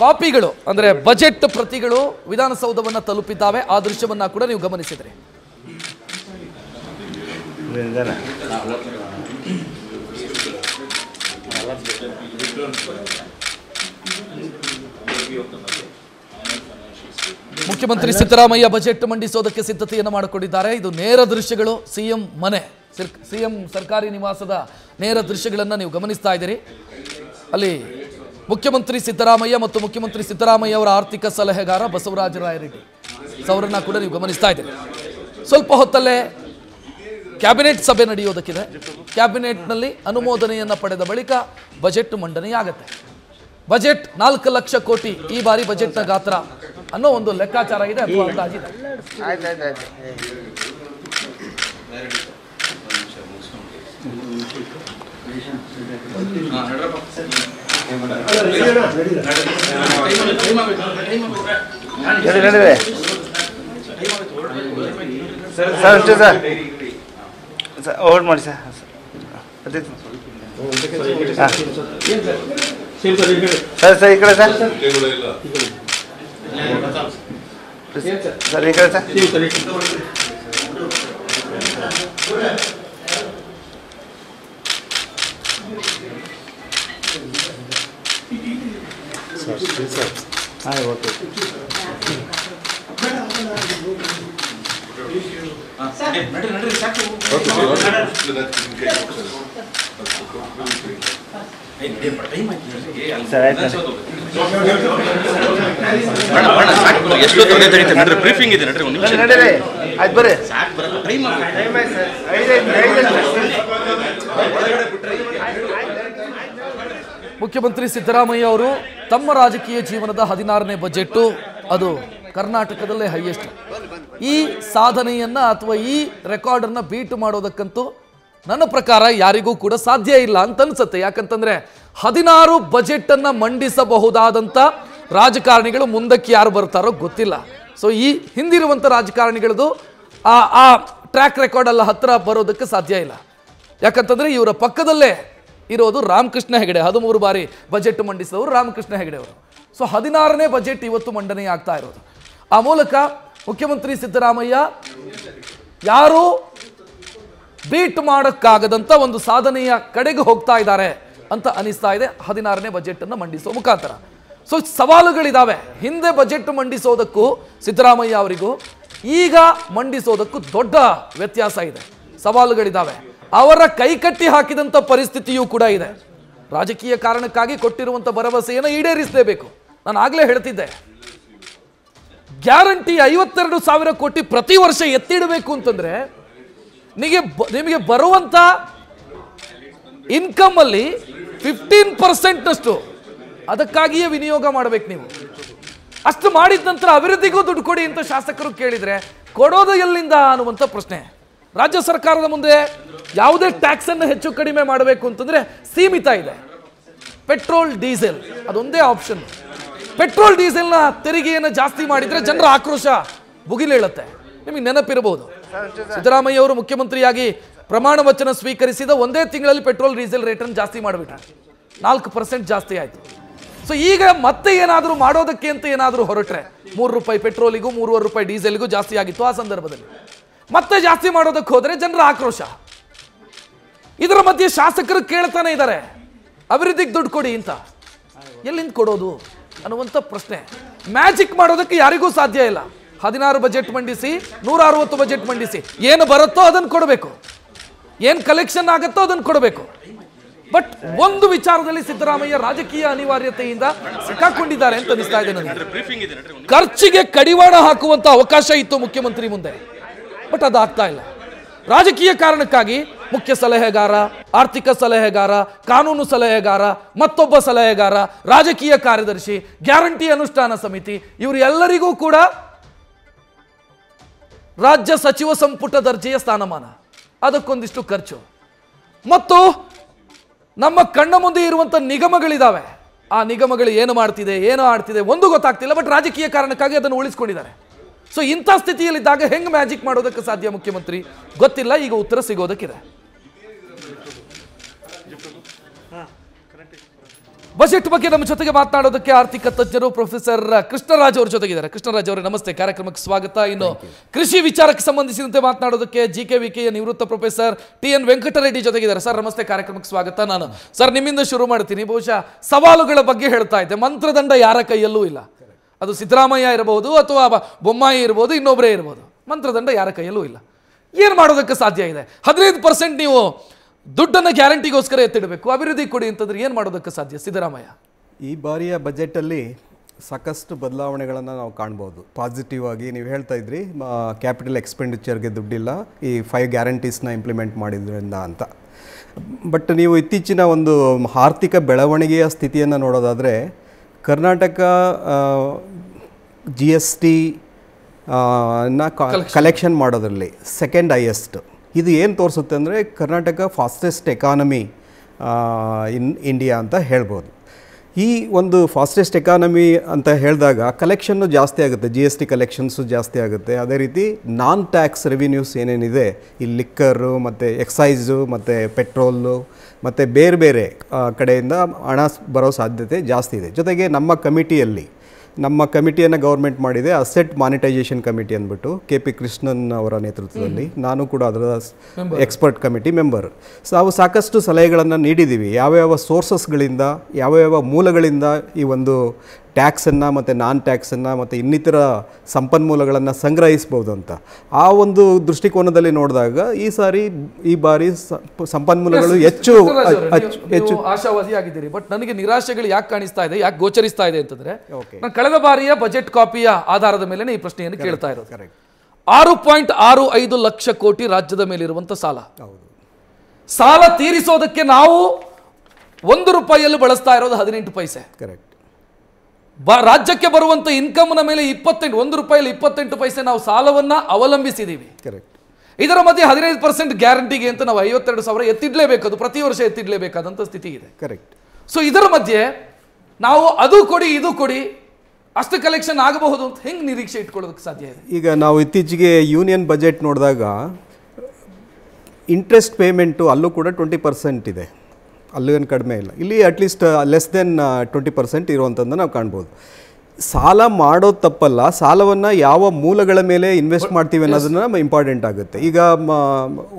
ಕಾಪಿಗಳು ಅಂದರೆ ಬಜೆಟ್ ಪ್ರತಿಗಳು ವಿಧಾನಸೌಧವನ್ನು ತಲುಪಿದ್ದಾವೆ. ಆ ದೃಶ್ಯವನ್ನ ಕೂಡ ನೀವು ಗಮನಿಸಿದ್ರಿ. ಮುಖ್ಯಮಂತ್ರಿ ಸಿದ್ದರಾಮಯ್ಯ ಬಜೆಟ್ ಮಂಡಿಸೋದಕ್ಕೆ ಸಿದ್ಧತೆಯನ್ನು ಮಾಡಿಕೊಂಡಿದ್ದಾರೆ. ಇದು ನೇರ ದೃಶ್ಯಗಳು, ಸಿಎಂ ಮನೆ, ಸಿಎಂ ಸರ್ಕಾರಿ ನಿವಾಸದ ನೇರ ದೃಶ್ಯಗಳನ್ನು ನೀವು ಗಮನಿಸ್ತಾ ಇದ್ದೀರಿ. ಅಲ್ಲಿ ಮುಖ್ಯಮಂತ್ರಿ ಸಿದ್ದರಾಮಯ್ಯ ಮತ್ತು ಮುಖ್ಯಮಂತ್ರಿ ಸಿದ್ದರಾಮಯ್ಯ ಅವರ ಆರ್ಥಿಕ ಸಲಹೆಗಾರ ಬಸವರಾಜ ರಾಯರೆಡ್ಡಿ ಅವರನ್ನ ಕೂಡ ನೀವು ಗಮನಿಸ್ತಾ ಇದ್ದೀರಿ. ಸ್ವಲ್ಪ ಹೊತ್ತಲ್ಲೇ ಕ್ಯಾಬಿನೆಟ್ ಸಭೆ ನಡೆಯೋದಕ್ಕಿದೆ. ಕ್ಯಾಬಿನೆಟ್ನಲ್ಲಿ ಅನುಮೋದನೆಯನ್ನು ಪಡೆದ ಬಳಿಕ ಬಜೆಟ್ ಮಂಡನೆಯಾಗುತ್ತೆ. ಬಜೆಟ್ 4 ಲಕ್ಷ ಕೋಟಿ ಈ ಬಾರಿ ಬಜೆಟ್ನ ಗಾತ್ರ ಅನ್ನೋ ಒಂದು ಲೆಕ್ಕಾಚಾರ ಇದೆ ಅಥವಾ ಅಂದಾಜಿದೆ. ಓಟ್ ಮಾಡಿ ಸರ್. ಸರ್ ಈ ಕಡೆ ಸರ್, ಸರ್ ಈ ಕಡೆ ಸರ್. ಹಾಂ ಓಕೆ. ಸರ್ ಆಯ್ತು. ಬ್ರೀಫಿಂಗ್ ಇದೆ ನಡ್ರಿ, ನಡೀರಿ ಆಯ್ತು ಬರ್ರಿ. ಮುಖ್ಯಮಂತ್ರಿ ಸಿದ್ದರಾಮಯ್ಯ ಅವರು ತಮ್ಮ ರಾಜಕೀಯ ಜೀವನದ 16ನೇ ಬಜೆಟ್ಟು, ಅದು ಕರ್ನಾಟಕದಲ್ಲೇ ಹೈಯೆಸ್ಟ್. ಈ ಸಾಧನೆಯನ್ನ ಅಥವಾ ಈ ರೆಕಾರ್ಡನ್ನು ಬೀಟ್ ಮಾಡೋದಕ್ಕಂತೂ ನನ್ನ ಪ್ರಕಾರ ಯಾರಿಗೂ ಕೂಡ ಸಾಧ್ಯ ಇಲ್ಲ ಅಂತ ಅನ್ಸುತ್ತೆ. ಯಾಕಂತಂದ್ರೆ 16 ಬಜೆಟ್ ಅನ್ನ ಮಂಡಿಸಬಹುದಾದಂಥ ರಾಜಕಾರಣಿಗಳು ಮುಂದಕ್ಕೆ ಯಾರು ಬರ್ತಾರೋ ಗೊತ್ತಿಲ್ಲ. ಸೊ ಈ ಹಿಂದಿರುವಂಥ ರಾಜಕಾರಣಿಗಳದು ಆ ಟ್ರ್ಯಾಕ್ ರೆಕಾರ್ಡ್ ಎಲ್ಲ ಹತ್ರ ಬರೋದಕ್ಕೆ ಸಾಧ್ಯ ಇಲ್ಲ. ಯಾಕಂತಂದ್ರೆ ಇವರ ಪಕ್ಕದಲ್ಲೇ ಇರೋದು ರಾಮಕೃಷ್ಣ ಹೆಗಡೆ, 13 ಬಾರಿ ಬಜೆಟ್ ಮಂಡಿಸಿದವರು ರಾಮಕೃಷ್ಣ ಹೆಗಡೆ ಅವರು. ಸೊ 16ನೇ ಬಜೆಟ್ ಇವತ್ತು ಮಂಡನೆ ಆಗ್ತಾ ಇರೋದು. ಆ ಮೂಲಕ ಮುಖ್ಯಮಂತ್ರಿ ಸಿದ್ದರಾಮಯ್ಯ ಯಾರು ಬೀಟ್ ಮಾಡೋಕ್ಕಾಗದಂಥ ಒಂದು ಸಾಧನೆಯ ಕಡೆಗೆ ಹೋಗ್ತಾ ಇದ್ದಾರೆ ಅಂತ ಅನಿಸ್ತಾ ಇದೆ 16ನೇ ಬಜೆಟ್ ಅನ್ನು ಮಂಡಿಸುವ ಮುಖಾಂತರ. ಸೊ ಸವಾಲುಗಳಿದಾವೆ. ಹಿಂದೆ ಬಜೆಟ್ ಮಂಡಿಸೋದಕ್ಕೂ ಸಿದ್ದರಾಮಯ್ಯ ಅವರಿಗೂ ಈಗ ಮಂಡಿಸೋದಕ್ಕೂ ದೊಡ್ಡ ವ್ಯತ್ಯಾಸ ಇದೆ. ಸವಾಲುಗಳಿದಾವೆ. ಅವರ ಕೈಕಟ್ಟಿ ಹಾಕಿದಂಥ ಪರಿಸ್ಥಿತಿಯೂ ಕೂಡ ಇದೆ. ರಾಜಕೀಯ ಕಾರಣಕ್ಕಾಗಿ ಕೊಟ್ಟಿರುವಂಥ ಭರವಸೆಯನ್ನು ಈಡೇರಿಸಲೇಬೇಕು. ನಾನು ಆಗಲೇ ಹೇಳ್ತಿದ್ದೆ, ಗ್ಯಾರಂಟಿ 52,000 ಕೋಟಿ ಪ್ರತಿ ವರ್ಷ ಎತ್ತಿಡಬೇಕು ಅಂತಂದ್ರೆ ನಿಮಗೆ ಬರುವಂತ ಇನ್ಕಮ್ ಅಲ್ಲಿ 15% ಅದಕ್ಕಾಗಿಯೇ ವಿನಿಯೋಗ ಮಾಡಬೇಕು. ನೀವು ಅಷ್ಟು ಮಾಡಿದ ನಂತರ ಅಭಿವೃದ್ಧಿಗೂ ದುಡ್ಡು ಕೊಡಿ ಅಂತ ಶಾಸಕರು ಕೇಳಿದ್ರೆ ಕೊಡೋದು ಎಲ್ಲಿಂದ ಅನ್ನುವಂಥ ಪ್ರಶ್ನೆ. ರಾಜ್ಯ ಸರ್ಕಾರದ ಮುಂದೆ ಯಾವುದೇ ಟ್ಯಾಕ್ಸ್ ಅನ್ನು ಹೆಚ್ಚು ಕಡಿಮೆ ಮಾಡಬೇಕು ಅಂತಂದ್ರೆ ಸೀಮಿತ ಇದೆ. ಪೆಟ್ರೋಲ್ ಡೀಸೆಲ್ ಅದೊಂದೇ ಆಪ್ಷನ್. ಪೆಟ್ರೋಲ್ ಡೀಸೆಲ್ನ ತೆರಿಗೆಯನ್ನು ಜಾಸ್ತಿ ಮಾಡಿದ್ರೆ ಜನರ ಆಕ್ರೋಶ ಭುಗಿಲೇಳುತ್ತೆ. ನಿಮಗೆ ನೆನಪಿರಬಹುದು, ಸಿದ್ದರಾಮಯ್ಯ ಅವರು ಮುಖ್ಯಮಂತ್ರಿಯಾಗಿ ಪ್ರಮಾಣ ವಚನ ಸ್ವೀಕರಿಸಿದ ಒಂದೇ ತಿಂಗಳಲ್ಲಿ ಪೆಟ್ರೋಲ್ ಡೀಸೆಲ್ ರೇಟನ್ನು ಜಾಸ್ತಿ ಮಾಡಿಬಿಟ್ರೆ 4% ಜಾಸ್ತಿ ಆಯಿತು. ಸೊ ಈಗ ಮತ್ತೆ ಏನಾದರೂ ಮಾಡೋದಕ್ಕೆ ಅಂತ ಏನಾದರೂ ಹೊರಟ್ರೆ ₹3 ಪೆಟ್ರೋಲಿಗೂ ₹3.5 ಡೀಸೆಲ್ಗೂ ಜಾಸ್ತಿ ಆಗಿತ್ತು. ಆ ಸಂದರ್ಭದಲ್ಲಿ ಮತ್ತೆ ಜಾಸ್ತಿ ಮಾಡೋದಕ್ಕೆ ಹೋದರೆ ಜನರ ಆಕ್ರೋಶ. ಇದರ ಮಧ್ಯೆ ಶಾಸಕರು ಕೇಳ್ತಾನೆ ಇದ್ದಾರೆ ಅಭಿವೃದ್ಧಿಗೆ ದುಡ್ಡು ಕೊಡಿ ಅಂತ. ಎಲ್ಲಿಂದ ಕೊಡೋದು ಅನ್ನುವಂಥ ಪ್ರಶ್ನೆ. ಮ್ಯಾಜಿಕ್ ಮಾಡೋದಕ್ಕೆ ಯಾರಿಗೂ ಸಾಧ್ಯ ಇಲ್ಲ. 16 ಬಜೆಟ್ ಮಂಡಿಸಿ, 160 ಬಜೆಟ್ ಮಂಡಿಸಿ, ಏನು ಬರುತ್ತೋ ಅದನ್ನು ಕೊಡಬೇಕು, ಏನು ಕಲೆಕ್ಷನ್ ಆಗುತ್ತೋ ಅದನ್ನು ಕೊಡಬೇಕು. ಬಟ್ ಒಂದು ವಿಚಾರದಲ್ಲಿ ಸಿದ್ದರಾಮಯ್ಯ ರಾಜಕೀಯ ಅನಿವಾರ್ಯತೆಯಿಂದ ಸಿಕ್ಕಾಕೊಂಡಿದ್ದಾರೆ ಅಂತ ಅನಿಸ್ತಾ ಇದೆ ನನಗೆ. ಖರ್ಚಿಗೆ ಕಡಿವಾಣ ಹಾಕುವಂತ ಅವಕಾಶ ಇತ್ತು ಮುಖ್ಯಮಂತ್ರಿ ಮುಂದೆ, ಬಟ್ ಅದಾಗ್ತಾ ಇಲ್ಲ. ರಾಜಕೀಯ ಕಾರಣಕ್ಕಾಗಿ ಮುಖ್ಯ ಸಲಹೆಗಾರ, ಆರ್ಥಿಕ ಸಲಹೆಗಾರ, ಕಾನೂನು ಸಲಹೆಗಾರ, ಮತ್ತೊಬ್ಬ ಸಲಹೆಗಾರ, ರಾಜಕೀಯ ಕಾರ್ಯದರ್ಶಿ, ಗ್ಯಾರಂಟಿ ಅನುಷ್ಠಾನ ಸಮಿತಿ, ಇವರು ಎಲ್ಲರಿಗೂ ಕೂಡ ರಾಜ್ಯ ಸಚಿವ ಸಂಪುಟ ದರ್ಜೆಯ ಸ್ಥಾನಮಾನ, ಅದಕ್ಕೊಂದಿಷ್ಟು ಖರ್ಚು, ಮತ್ತು ನಮ್ಮ ಕಣ್ಣ ಮುಂದೆ ಇರುವಂಥ ನಿಗಮಗಳಿದ್ದಾವೆ. ಆ ನಿಗಮಗಳು ಏನು ಮಾಡ್ತಿದೆ, ಏನು ಆಡ್ತಿದೆ ಒಂದು ಗೊತ್ತಾಗ್ತಿಲ್ಲ. ಬಟ್ ರಾಜಕೀಯ ಕಾರಣಕ್ಕಾಗಿ ಅದನ್ನು ಉಳಿಸ್ಕೊಂಡಿದ್ದಾರೆ. ಸೊ ಇಂಥ ಸ್ಥಿತಿಯಲ್ಲಿದ್ದಾಗ ಹೆಂಗೆ ಮ್ಯಾಜಿಕ್ ಮಾಡೋದಕ್ಕೆ ಸಾಧ್ಯ ಮುಖ್ಯಮಂತ್ರಿ ಗೊತ್ತಿಲ್ಲ. ಈಗ ಉತ್ತರ ಸಿಗೋದಕ್ಕಿದೆ. ಬಜೆಟ್ ಬಗ್ಗೆ ನಮ್ಮ ಜೊತೆಗೆ ಮಾತನಾಡೋದಕ್ಕೆ ಆರ್ಥಿಕ ತಜ್ಞರು ಪ್ರೊಫೆಸರ್ ಕೃಷ್ಣರಾಜ್ ಅವರು ಜೊತೆಗಿದ್ದಾರೆ. ಕೃಷ್ಣರಾಜ್ ಅವರೇ ನಮಸ್ತೆ, ಕಾರ್ಯಕ್ರಮಕ್ಕೆ ಸ್ವಾಗತ. ಇನ್ನು ಕೃಷಿ ವಿಚಾರಕ್ಕೆ ಸಂಬಂಧಿಸಿದಂತೆ ಮಾತನಾಡೋದಕ್ಕೆ GKVKಯ ನಿವೃತ್ತ ಪ್ರೊಫೆಸರ್ TN ವೆಂಕಟರೆಡ್ಡಿ ಜೊತೆಗಿದ್ದಾರೆ. ಸರ್ ನಮಸ್ತೆ, ಕಾರ್ಯಕ್ರಮಕ್ಕೆ ಸ್ವಾಗತ. ನಾನು ಸರ್ ನಿಮ್ಮಿಂದ ಶುರು ಮಾಡ್ತೀನಿ. ಬಹುಶಃ ಸವಾಲುಗಳ ಬಗ್ಗೆ ಹೇಳ್ತಾ ಇದ್ದೆ. ಮಂತ್ರದಂಡ ಯಾರ ಕೈಯಲ್ಲೂ ಇಲ್ಲ. ಅದು ಸಿದ್ದರಾಮಯ್ಯ ಇರಬಹುದು ಅಥವಾ ಬೊಮ್ಮಾಯಿ ಇರ್ಬೋದು, ಇನ್ನೊಬ್ಬರೇ ಇರ್ಬೋದು. ಮಂತ್ರದಂಡ ಯಾರ ಕೈಯಲ್ಲೂ ಇಲ್ಲ. ಏನು ಮಾಡೋದಕ್ಕೆ ಸಾಧ್ಯ ಇದೆ? 15% ನೀವು ದುಡ್ಡನ್ನು ಗ್ಯಾರಂಟಿಗೋಸ್ಕರ ಎತ್ತಿಡಬೇಕು, ಅಭಿವೃದ್ಧಿ ಕೊಡಿ ಅಂತಂದ್ರೆ ಏನು ಮಾಡೋದಕ್ಕೆ ಸಾಧ್ಯ ಸಿದ್ದರಾಮಯ್ಯ? ಈ ಬಾರಿಯ ಬಜೆಟಲ್ಲಿ ಸಾಕಷ್ಟು ಬದಲಾವಣೆಗಳನ್ನು ನಾವು ಕಾಣ್ಬೋದು. ಪಾಸಿಟಿವ್ ಆಗಿ ನೀವು ಹೇಳ್ತಾ ಇದ್ರಿ ಕ್ಯಾಪಿಟಲ್ ಎಕ್ಸ್ಪೆಂಡಿಚರ್ಗೆ ದುಡ್ಡಿಲ್ಲ, ಈ 5 ಗ್ಯಾರಂಟೀಸ್ನ ಇಂಪ್ಲಿಮೆಂಟ್ ಮಾಡಿದ್ರಿಂದ ಅಂತ. ಬಟ್ ನೀವು ಇತ್ತೀಚಿನ ಒಂದು ಆರ್ಥಿಕ ಬೆಳವಣಿಗೆಯ ಸ್ಥಿತಿಯನ್ನು ನೋಡೋದಾದರೆ ಕರ್ನಾಟಕ GST ಕಲೆಕ್ಷನ್ ಮಾಡೋದ್ರಲ್ಲಿ ಸೆಕೆಂಡ್ ಹೈಯೆಸ್ಟ್. ಇದು ಏನು ತೋರಿಸುತ್ತೆ ಅಂದರೆ Karnataka fastest economy in India ಅಂತ ಹೇಳ್ಬೋದು. ಈ ಒಂದು ಫಾಸ್ಟೆಸ್ಟ್ ಎಕಾನಮಿ ಅಂತ ಹೇಳಿದಾಗ ಕಲೆಕ್ಷನ್ನು ಜಾಸ್ತಿ ಆಗುತ್ತೆ, GST ಕಲೆಕ್ಷನ್ಸು ಜಾಸ್ತಿ ಆಗುತ್ತೆ. ಅದೇ ರೀತಿ ನಾನ್ ಟ್ಯಾಕ್ಸ್ ರೆವಿನ್ಯೂಸ್ ಏನೇನಿದೆ, ಈ ಲಿಕ್ಕರು ಮತ್ತು ಎಕ್ಸೈಸು ಮತ್ತು ಪೆಟ್ರೋಲು ಮತ್ತು ಬೇರೆ ಬೇರೆ ಕಡೆಯಿಂದ ಹಣ ಬರೋ ಸಾಧ್ಯತೆ ಜಾಸ್ತಿ ಇದೆ. ಜೊತೆಗೆ ನಮ್ಮ ಕಮಿಟಿಯನ್ನು ಗೌರ್ಮೆಂಟ್ ಮಾಡಿದೆ, ಅಸೆಟ್ ಮಾನಿಟೈಸೇಷನ್ ಕಮಿಟಿ ಅಂದ್ಬಿಟ್ಟು KP ಕೃಷ್ಣನ್ ಅವರ ನೇತೃತ್ವದಲ್ಲಿ. ನಾನು ಕೂಡ ಅದರ ಎಕ್ಸ್ಪರ್ಟ್ ಕಮಿಟಿ ಮೆಂಬರ್. ನಾವು ಸಾಕಷ್ಟು ಸಲಹೆಗಳನ್ನು ನೀಡಿದ್ದೀವಿ, ಯಾವ್ಯಾವ ಸೋರ್ಸಸ್ಗಳಿಂದ, ಯಾವ್ಯಾವ ಮೂಲಗಳಿಂದ ಈ ಒಂದು ಟ್ಯಾಕ್ಸನ್ನು ಮತ್ತು ನಾನ್ ಟ್ಯಾಕ್ಸನ್ನು ಮತ್ತು ಇನ್ನಿತರ ಸಂಪನ್ಮೂಲಗಳನ್ನು ಸಂಗ್ರಹಿಸ್ಬೋದು ಅಂತ. ಆ ಒಂದು ದೃಷ್ಟಿಕೋನದಲ್ಲಿ ನೋಡಿದಾಗ ಈ ಬಾರಿ ಸಂಪನ್ಮೂಲಗಳು ಹೆಚ್ಚು ಆಶಾವಾದಿಯಾಗಿದ್ದೀರಿ. ಬಟ್ ನನಗೆ ನಿರಾಶೆಗಳು ಯಾಕೆ ಕಾಣಿಸ್ತಾ ಇದೆ, ಯಾಕೆ ಗೋಚರಿಸ್ತಾ ಇದೆ ಅಂತಂದ್ರೆ, ನಾನು ಕಳೆದ ಬಾರಿಯ ಬಜೆಟ್ ಕಾಪಿಯ ಆಧಾರದ ಮೇಲೆ ಈ ಪ್ರಶ್ನೆಯನ್ನು ಕೇಳ್ತಾ ಇರೋದು. 6.65 ಲಕ್ಷ ಕೋಟಿ ರಾಜ್ಯದ ಮೇಲಿರುವಂತ ಸಾಲ ತೀರಿಸೋದಕ್ಕೆ ನಾವು ₹1 ಬಳಸ್ತಾ ಇರೋದು 18 ಪೈಸೆ. ಕರೆಕ್ಟ್. ರಾಜ್ಯಕ್ಕೆ ಬರುವಂತ ಇನ್ಕಮ್ನ ಮೇಲೆ ₹1 ಪೈಸೆ ನಾವು ಸಾಲವನ್ನ ಅವಲಂಬಿಸಿದೀವಿ. ಕರೆಕ್ಟ್. ಇದರ ಮಧ್ಯೆ 15% ಗ್ಯಾರಂಟಿಗೆ ಅಂತ ನಾವು 52,000 ಎತ್ತಿಡ್ಲೇಬೇಕು, ಅದು ಪ್ರತಿ ವರ್ಷ ಎತ್ತಿಡ್ಲೇಬೇಕಾದಂತ ಸ್ಥಿತಿ ಇದೆ. ಕರೆಕ್ಟ್. ಸೊ ಇದರ ಮಧ್ಯೆ ನಾವು ಅದು ಕೊಡಿ ಇದು ಕೊಡಿ ಅಷ್ಟು ಕಲೆಕ್ಷನ್ ಆಗಬಹುದು ಅಂತ ಹೆಂಗೆ ನಿರೀಕ್ಷೆ ಇಟ್ಕೊಳ್ಳೋದಕ್ಕೆ ಸಾಧ್ಯ ಇದೆ? ಈಗ ನಾವು ಇತ್ತೀಚೆಗೆ ಯೂನಿಯನ್ ಬಜೆಟ್ ನೋಡಿದಾಗ ಇಂಟ್ರೆಸ್ಟ್ ಪೇಮೆಂಟು ಅಲ್ಲೂ ಕೂಡ 20% ಇದೆ, ಅಲ್ಲೂ ಏನು ಕಡಿಮೆ ಇಲ್ಲ. ಇಲ್ಲಿ ಅಟ್ಲೀಸ್ಟ್ ಲೆಸ್ ದೆನ್ 20% ಇರುವಂಥದ್ದನ್ನು ನಾವು ಕಾಣ್ಬೋದು. ಸಾಲ ಮಾಡೋದು ತಪ್ಪಲ್ಲ, ಸಾಲವನ್ನು ಯಾವ ಮೂಲಗಳ ಮೇಲೆ ಇನ್ವೆಸ್ಟ್ ಮಾಡ್ತೀವಿ ಅನ್ನೋದನ್ನ ಇಂಪಾರ್ಟೆಂಟ್ ಆಗುತ್ತೆ. ಈಗ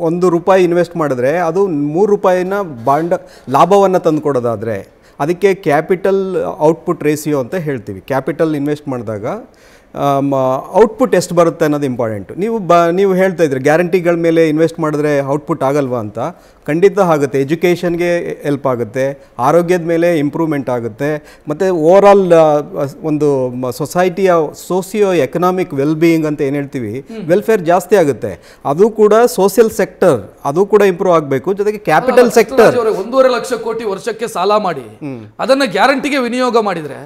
₹1 ಇನ್ವೆಸ್ಟ್ ಮಾಡಿದ್ರೆ ಅದು ₹3 ಬಾಂಡ್ ಲಾಭವನ್ನು ತಂದುಕೊಡೋದಾದರೆ ಅದಕ್ಕೆ ಕ್ಯಾಪಿಟಲ್ ಔಟ್ಪುಟ್ ರೇಷಿಯೋ ಅಂತ ಹೇಳ್ತೀವಿ. ಕ್ಯಾಪಿಟಲ್ ಇನ್ವೆಸ್ಟ್ ಮಾಡಿದಾಗ ಔಟ್ಪುಟ್ ಎಷ್ಟು ಬರುತ್ತೆ ಅನ್ನೋದು ಇಂಪಾರ್ಟೆಂಟು. ನೀವು ಹೇಳ್ತಾ ಇದ್ರಿ ಗ್ಯಾರಂಟಿಗಳ ಮೇಲೆ ಇನ್ವೆಸ್ಟ್ ಮಾಡಿದ್ರೆ ಔಟ್ಪುಟ್ ಆಗಲ್ವಾ ಅಂತ. ಖಂಡಿತ ಆಗುತ್ತೆ. ಎಜುಕೇಷನ್ಗೆ ಹೆಲ್ಪ್ ಆಗುತ್ತೆ, ಆರೋಗ್ಯದ ಮೇಲೆ ಇಂಪ್ರೂವ್ಮೆಂಟ್ ಆಗುತ್ತೆ, ಮತ್ತು ಓವರಾಲ್ ಒಂದು ಸೊಸೈಟಿಯ ಸೋಸಿಯೋ ಎಕನಾಮಿಕ್ ವೆಲ್ಬೀಯಿಂಗ್ ಅಂತ ಏನು ಹೇಳ್ತೀವಿ, ವೆಲ್ಫೇರ್ ಜಾಸ್ತಿ ಆಗುತ್ತೆ. ಅದು ಕೂಡ ಸೋಷಿಯಲ್ ಸೆಕ್ಟರ್, ಅದು ಕೂಡ ಇಂಪ್ರೂವ್ ಆಗಬೇಕು. ಜೊತೆಗೆ ಕ್ಯಾಪಿಟಲ್ ಸೆಕ್ಟರ್ 1.5 ಲಕ್ಷ ಕೋಟಿ ವರ್ಷಕ್ಕೆ ಸಾಲ ಮಾಡಿ ಅದನ್ನ ಗ್ಯಾರಂಟಿಗೆ ವಿನಿಯೋಗ ಮಾಡಿದ್ರೆ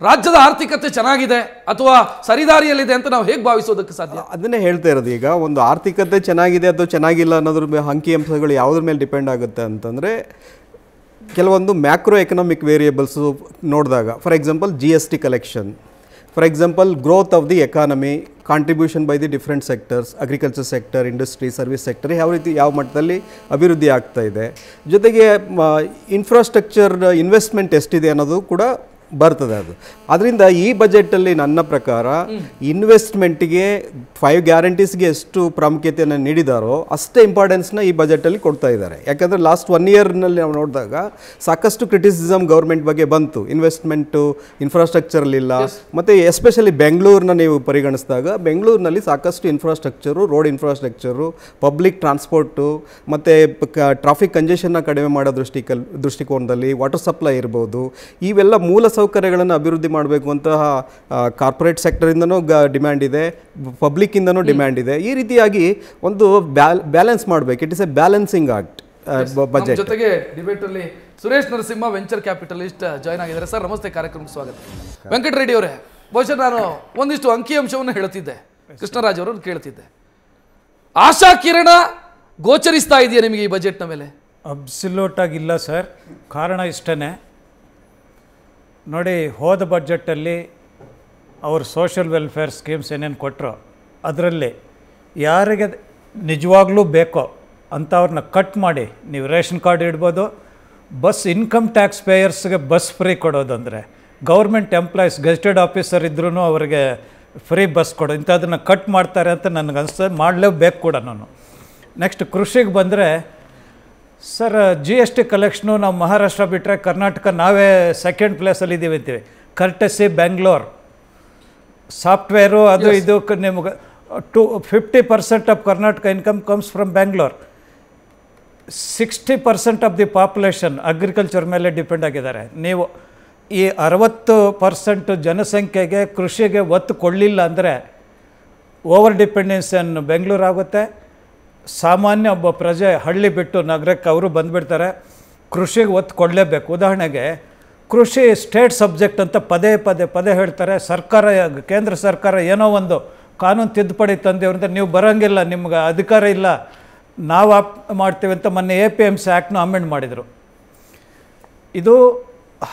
ರಾಜ್ಯದ ಆರ್ಥಿಕತೆ ಚೆನ್ನಾಗಿದೆ ಅಥವಾ ಸರಿದಾರಿಯಲ್ಲಿದೆ ಅಂತ ನಾವು ಹೇಗೆ ಭಾವಿಸೋದಕ್ಕೆ ಸಾಧ್ಯ? ಅದನ್ನೇ ಹೇಳ್ತಾ ಇರೋದು. ಈಗ ಒಂದು ಆರ್ಥಿಕತೆ ಚೆನ್ನಾಗಿದೆ ಅಥವಾ ಚೆನ್ನಾಗಿಲ್ಲ ಅನ್ನೋದ್ರ ಅಂಕಿಅಂಶಗಳು ಯಾವುದ್ರ ಮೇಲೆ ಡಿಪೆಂಡ್ ಆಗುತ್ತೆ ಅಂತಂದರೆ ಕೆಲವೊಂದು ಮ್ಯಾಕ್ರೋ ಎಕನಾಮಿಕ್ ವೇರಿಯೇಬಲ್ಸು ನೋಡಿದಾಗ, for example GST collection, for example growth of the economy, contribution by the different sectors, agriculture sector, industry, service sector ಯಾವ ಮಟ್ಟದಲ್ಲಿ ಅಭಿವೃದ್ಧಿ ಆಗ್ತಾ ಇದೆ, ಜೊತೆಗೆ ಇನ್ಫ್ರಾಸ್ಟ್ರಕ್ಚರ್ ಇನ್ವೆಸ್ಟ್ಮೆಂಟ್ ಎಷ್ಟಿದೆ ಅನ್ನೋದು ಕೂಡ ಬರ್ತದೆ. ಅದರಿಂದ ಈ ಬಜೆಟಲ್ಲಿ ನನ್ನ ಪ್ರಕಾರ ಇನ್ವೆಸ್ಟ್ಮೆಂಟ್ಗೆ 5 ಗ್ಯಾರಂಟೀಸ್ಗೆ ಎಷ್ಟು ಪ್ರಾಮುಖ್ಯತೆಯನ್ನು ನೀಡಿದಾರೋ ಅಷ್ಟೇ ಇಂಪಾರ್ಟೆನ್ಸ್ನ ಈ ಬಜೆಟಲ್ಲಿ ಕೊಡ್ತಾ ಇದ್ದಾರೆ. ಯಾಕಂದರೆ ಲಾಸ್ಟ್ 1 ಇಯರ್ನಲ್ಲಿ ನಾವು ನೋಡಿದಾಗ ಸಾಕಷ್ಟು ಕ್ರಿಟಿಸಿಸಮ್ ಗೌರ್ಮೆಂಟ್ ಬಗ್ಗೆ ಬಂತು. ಇನ್ವೆಸ್ಟ್ಮೆಂಟು ಇನ್ಫ್ರಾಸ್ಟ್ರಕ್ಚರಲ್ಲಿಲ್ಲ, ಮತ್ತು ಎಸ್ಪೆಷಲಿ ಬೆಂಗಳೂರನ್ನ ನೀವು ಪರಿಗಣಿಸಿದಾಗ ಬೆಂಗಳೂರಿನಲ್ಲಿ ಸಾಕಷ್ಟು infrastructure, road infrastructure, public transport, ಮತ್ತು ಟ್ರಾಫಿಕ್ ಕಂಜೆಷನ್ನ ಕಡಿಮೆ ಮಾಡೋ ದೃಷ್ಟಿಕೋನದಲ್ಲಿ ವಾಟರ್ ಸಪ್ಲೈ ಇರ್ಬೋದು, ಇವೆಲ್ಲ ಮೂಲ ಸೌಕರ್ಯಗಳನ್ನು ಅಭಿವೃದ್ಧಿ ಮಾಡಬೇಕು ಅಂತ ಕಾರ್ಪೊರೇಟ್ ಸೆಕ್ಟರಿಂದನೂ ಡಿಮ್ಯಾಂಡ್ ಇದೆ, ಪಬ್ಲಿಕ್ಕಿಂದನೂ ಡಿಮ್ಯಾಂಡ್ ಇದೆ. ಈ ರೀತಿಯಾಗಿ ಒಂದು ಬ್ಯಾಲೆನ್ಸ್ ಮಾಡಬೇಕು. It is A balancing act budget. ಜೊತೆಗೆ ಡಿಬೇಟ್ ಅಲ್ಲಿ Suresh Narasimha venture capitalist join ಆಗಿದ್ದಾರೆ. ಸರ್ ನಮಸ್ತೆ, ಕಾರ್ಯಕ್ರಮಕ್ಕೆ ಸ್ವಾಗತ. ವೆಂಕಟ ರೆಡ್ಡಿ ಅವರೇ, ಬಹುಶಃ ನಾನು ಒಂದಿಷ್ಟು ಅಂಕಿಅಂಶವನ್ನು ಹೇಳುತ್ತಿದ್ದೆ, ಕೃಷ್ಣರಾಜ್ ಅವರನ್ನು ಕೇಳ್ತಿದ್ದೆ. ಆಶಾ ಕಿರಣ ಗೋಚರಿಸ್ತಾ ಇದೆಯಾ ನಿಮಗೆ ಈ ಬಜೆಟ್ನ ಮೇಲೆ? ಅಬ್ಸಲ್ಯೂಟ್ ಆಗಿಲ್ಲ ಸರ್. ಕಾರಣ ಇಷ್ಟೇ ನೋಡಿ, ಹೋದ ಬಜೆಟಲ್ಲಿ ಅವರು ಸೋಷಿಯಲ್ ವೆಲ್ಫೇರ್ ಸ್ಕೀಮ್ಸ್ ಏನೇನು ಕೊಟ್ಟರು ಅದರಲ್ಲಿ ಯಾರಿಗೆ ನಿಜವಾಗ್ಲೂ ಬೇಕೋ ಅಂಥವ್ರನ್ನ ಕಟ್ ಮಾಡಿ, ನೀವು ರೇಷನ್ ಕಾರ್ಡ್ ಇಡ್ಬೋದು, ಬಸ್ ಇನ್ಕಮ್ ಟ್ಯಾಕ್ಸ್ ಪೇಯರ್ಸ್ಗೆ ಬಸ್ ಫ್ರೀ ಕೊಡೋದು, ಅಂದರೆ ಗೌರ್ಮೆಂಟ್ ಎಂಪ್ಲಾಯೀಸ್ ಗೆಜೆಟೆಡ್ ಆಫೀಸರ್ ಇದ್ರೂ ಅವರಿಗೆ ಫ್ರೀ ಬಸ್ ಕೊಡೋದು, ಇಂಥದನ್ನು ಕಟ್ ಮಾಡ್ತಾರೆ ಅಂತ ನನಗೆ ಅನಿಸ್ತದೆ. ಮಾಡಲೇಬೇಕು ಕೂಡ ನಾನು. ನೆಕ್ಸ್ಟ್ ಕೃಷಿಗೆ ಬಂದರೆ ಸರ್, GST ಕಲೆಕ್ಷನು ನಾವು ಮಹಾರಾಷ್ಟ್ರ ಬಿಟ್ಟರೆ ಕರ್ನಾಟಕ ನಾವೇ ಸೆಕೆಂಡ್ ಪ್ಲೇಸಲ್ಲಿ ಇದ್ದೀವಿ ಅಂತೀವಿ. ಕರ್ಟಸಿ ಬೆಂಗಳೂರು ಸಾಫ್ಟ್ವೇರು ಅದು ಇದು ನಿಮ್ಗೆ 50% of Karnataka income comes from Bengaluru. 60% of the population agriculture ಮೇಲೆ ಡಿಪೆಂಡ್ ಆಗಿದ್ದಾರೆ. ನೀವು ಈ 60% ಜನಸಂಖ್ಯೆಗೆ ಕೃಷಿಗೆ ಒತ್ತು ಕೊಡಲಿಲ್ಲ ಅಂದರೆ ಓವರ್ ಡಿಪೆಂಡೆನ್ಸ್ ಬೆಂಗಳೂರು ಆಗುತ್ತೆ. ಸಾಮಾನ್ಯ ಒಬ್ಬ ಪ್ರಜೆ ಹಳ್ಳಿ ಬಿಟ್ಟು ನಗರಕ್ಕೆ ಅವರು ಬಂದುಬಿಡ್ತಾರೆ. ಕೃಷಿಗೆ ಒತ್ತು ಕೊಡಲೇಬೇಕು. ಉದಾಹರಣೆಗೆ ಕೃಷಿ ಸ್ಟೇಟ್ ಸಬ್ಜೆಕ್ಟ್ ಅಂತ ಪದೇ ಹೇಳ್ತಾರೆ. ಕೇಂದ್ರ ಸರ್ಕಾರ ಏನೋ ಒಂದು ಕಾನೂನು ತಿದ್ದುಪಡಿ ತಂದೇವ್ರಂತ ನೀವು ಬರೋಂಗಿಲ್ಲ, ನಿಮ್ಗೆ ಅಧಿಕಾರ ಇಲ್ಲ, ನಾವು ಮಾಡ್ತೀವಿ ಅಂತ ಮೊನ್ನೆ APMC ಆ್ಯಕ್ಟ್ನ ಅಮೆಂಡ್ ಮಾಡಿದರು. ಇದು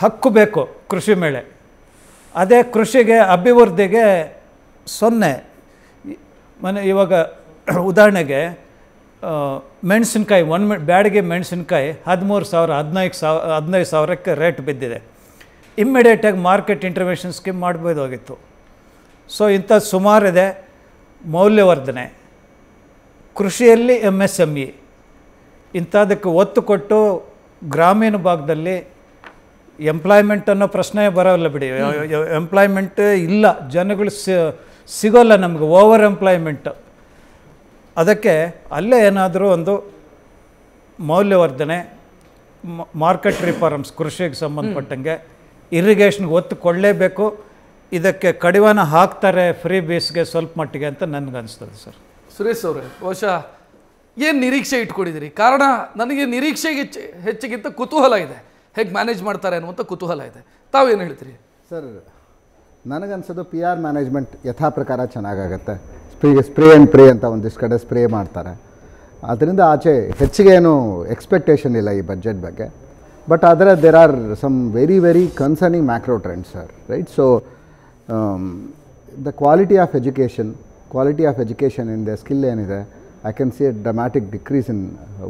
ಹಕ್ಕು ಬೇಕು ಕೃಷಿ ಮೇಲೆ. ಅದೇ ಕೃಷಿಗೆ ಅಭಿವೃದ್ಧಿಗೆ 0. ಇವಾಗ ಉದಾಹರಣೆಗೆ ಮೆಣಸಿನ್ಕಾಯಿ, ಬ್ಯಾಡಿಗೆ ಮೆಣಸಿನ್ಕಾಯಿ 13,000 15,000ಕ್ಕೆ ರೇಟ್ ಬಿದ್ದಿದೆ. ಇಮ್ಮಿಡಿಯೇಟಾಗಿ ಮಾರ್ಕೆಟ್ ಇಂಟರ್ವೆನ್ಷನ್ ಸ್ಕೀಮ್ ಮಾಡ್ಬೋದಾಗಿತ್ತು. ಸೊ ಇಂಥದ್ದು ಸುಮಾರಿದೆ. ಮೌಲ್ಯವರ್ಧನೆ, ಕೃಷಿಯಲ್ಲಿ MSME ಇಂಥದಕ್ಕೆ ಒತ್ತು ಕೊಟ್ಟು ಗ್ರಾಮೀಣ ಭಾಗದಲ್ಲಿ ಎಂಪ್ಲಾಯ್ಮೆಂಟ್ ಅನ್ನೋ ಪ್ರಶ್ನೆ ಬರೋಲ್ಲ ಬಿಡಿ. ಎಂಪ್ಲಾಯ್ಮೆಂಟ್ ಇಲ್ಲ, ಜನಗಳು ಸಿಗೋಲ್ಲ ನಮಗೆ, ಓವರ್ ಎಂಪ್ಲಾಯ್ಮೆಂಟ್. ಅದಕ್ಕೆ ಅಲ್ಲೇ ಏನಾದರೂ ಒಂದು ಮೌಲ್ಯವರ್ಧನೆ, ಮಾರ್ಕೆಟ್ ರಿಫಾರ್ಮ್ಸ್, ಕೃಷಿಗೆ ಸಂಬಂಧಪಟ್ಟಂಗೆ ಇರಿಗೇಷನ್ಗೆ ಒತ್ತು ಕೊಡಲೇಬೇಕು. ಇದಕ್ಕೆ ಕಡಿವಾಣ ಹಾಕ್ತಾರೆ ಫ್ರೀ ಬೇಸ್ಗೆ ಸ್ವಲ್ಪ ಮಟ್ಟಿಗೆ ಅಂತ ನನಗನ್ನಿಸ್ತದೆ ಸರ್. ಸುರೇಶ್ ಅವರೇ, ಬಹುಶಃ ಏನು ನಿರೀಕ್ಷೆ ಇಟ್ಕೊಂಡಿದ್ದೀರಿ? ಕಾರಣ ನನಗೆ ನಿರೀಕ್ಷೆಗೆ ಹೆಚ್ಚಿಗಿಂತ ಕುತೂಹಲ ಇದೆ, ಹೇಗೆ ಮ್ಯಾನೇಜ್ ಮಾಡ್ತಾರೆ ಅನ್ನುವಂಥ ಕುತೂಹಲ ಇದೆ. ತಾವೇನು ಹೇಳ್ತೀರಿ ಸರ್? ನನಗನ್ಸೋದು PR ಮ್ಯಾನೇಜ್ಮೆಂಟ್ ಯಥಾ ಪ್ರಕಾರ ಚೆನ್ನಾಗಾಗತ್ತೆ. ಸ್ಪ್ರೇ ಆ್ಯಂಡ್ ಪ್ರೇ ಅಂತ ಒಂದಿಷ್ಟು ಕಡೆ ಸ್ಪ್ರೇ ಮಾಡ್ತಾರೆ. ಅದರಿಂದ ಆಚೆ ಹೆಚ್ಚಿಗೆ ಏನು ಎಕ್ಸ್ಪೆಕ್ಟೇಷನ್ ಇಲ್ಲ ಈ ಬಜೆಟ್ ಬಗ್ಗೆ. ಬಟ್ ಆದರೆ there are some very concerning macro trends sir, right? So the quality of education in the skill ಏನಿದೆ, I can see a dramatic decrease in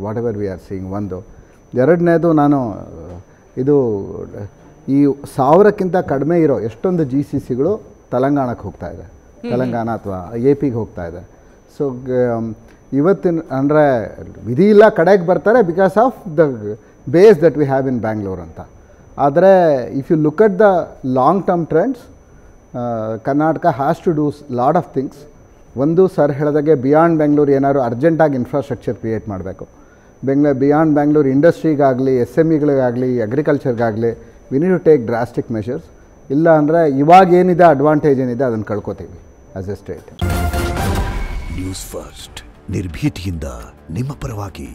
whatever we are seeing. ಒಂದು. ಎರಡನೇದು, ನಾನು ಇದು ಈ 1000ಕ್ಕಿಂತ ಕಡಿಮೆ ಇರೋ ಎಷ್ಟೊಂದು ಜಿ ಸಿ ಸಿಗಳು ತೆಲಂಗಾಣಕ್ಕೆ ಹೋಗ್ತಾ ಇದೆ, ತೆಲಂಗಾಣ ಅಥವಾ ಎ ಪಿಗೆ ಹೋಗ್ತಾ ಇದೆ. ಸೊ ಇವತ್ತಿನ ಅಂದರೆ ವಿಧಿ ಇಲ್ಲ ಕಡೆಗೆ ಬರ್ತಾರೆ because of the base that we have in Bangalore ಅಂತ. ಆದರೆ if you look at the long term trends, Karnataka has to do lot of things. ಒಂದು ಸರ್ ಹೇಳಿದಾಗೆ ಬಿಯಾಂಡ್ ಬೆಂಗಳೂರು ಏನಾದ್ರು ಅರ್ಜೆಂಟಾಗಿ ಇನ್ಫ್ರಾಸ್ಟ್ರಕ್ಚರ್ ಕ್ರಿಯೇಟ್ ಮಾಡಬೇಕು. ಬಿಯಾಂಡ್ ಬೆಂಗಳೂರು ಇಂಡಸ್ಟ್ರಿಗಾಗಲಿ, ಎಸ್ ಎಮ್ ಇಗಳಿಗಾಗಲಿ, ಅಗ್ರಿಕಲ್ಚರ್ಗಾಗಲಿ we need to take drastic measures. ಇಲ್ಲ ಅಂದರೆ ಇವಾಗ ಏನಿದೆ ಅಡ್ವಾಂಟೇಜ್ ಏನಿದೆ ಅದನ್ನು ಕಳ್ಕೊತೀವಿ as a state. News first ನಿರ್ಭೀತಿಯಿಂದ ನಿಮ್ಮ ಪರವಾಗಿ.